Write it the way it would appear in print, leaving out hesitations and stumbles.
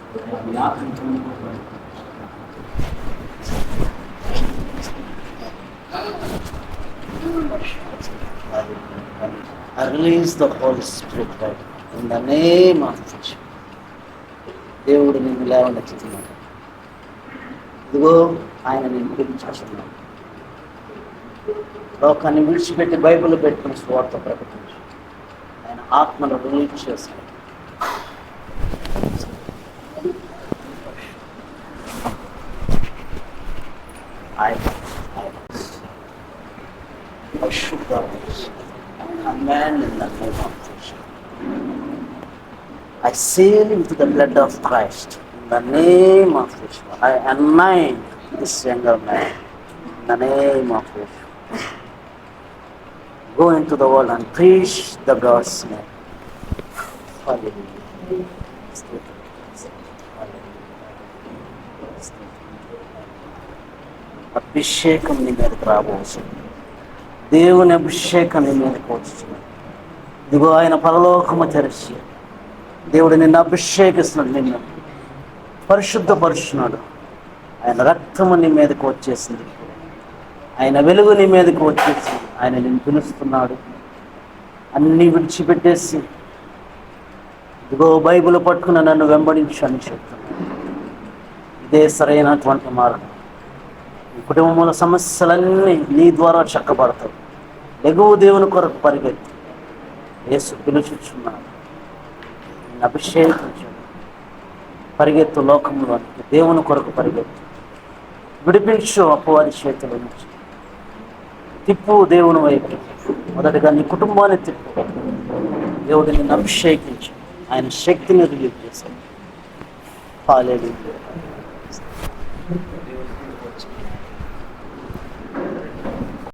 I release the Holy Spirit right in the name of Jesus. దేవుడు నిన్ను లేవనెత్తుతున్నాడు. ఇదిగో ఆయన నిన్ను పిలిచేస్తున్నాడు. లోకాన్ని విడిచిపెట్టి బైబిల్ పెట్టుకుని స్వార్థ ప్రకటించు. ఆయన ఆత్మను రిలీజ్ చేస్తాడు. ఆయన command in the name of Jesus. I seal into the blood of Christ in the name of Jesus. I anoint this younger man in the name of Jesus. Go into the world and preach the God's name. Hallelujah. అభిషేకం నీ మీదకి రాబోతుంది. దేవుని అభిషేకం నీ మీదకి వచ్చింది. ఇదిగో ఆయన పరలోకము తెరిచి దేవుడు నిన్ను అభిషేకిస్తున్నాడు, నిన్ను పరిశుద్ధపరుచున్నాడు. ఆయన రక్తము నీ మీదకి వచ్చేసింది, ఆయన వెలుగు నీ మీదకి వచ్చేసింది. ఆయన నిన్ను పిలుస్తున్నాడు. అన్నీ విడిచిపెట్టేసి ఇదిగో బైబిల్ పట్టుకుని నన్ను వెంబడించు అని చెప్తున్నాడు. ఇదే సరైనటువంటి మార్గం. కుటుంబంలో సమస్యలన్నీ నీ ద్వారా చక్కబడతాయి. ఎగువ దేవుని కొరకు పరిగెత్తి యేసు పిలుచుచున్నాడు. నేను అభిషేకించాడు. పరిగెత్తు లోకంలో దేవుని కొరకు పరిగెత్తు. విడిపించు అపవాది చేతుల నుంచి. తిప్పు దేవుని వైపు. మొదటిగా నీ కుటుంబాన్ని తిప్పు. దేవుడు నిన్ను అభిషేకించు. ఆయన శక్తిని రిలీజ్ చేశాడు. హల్లెలూయా.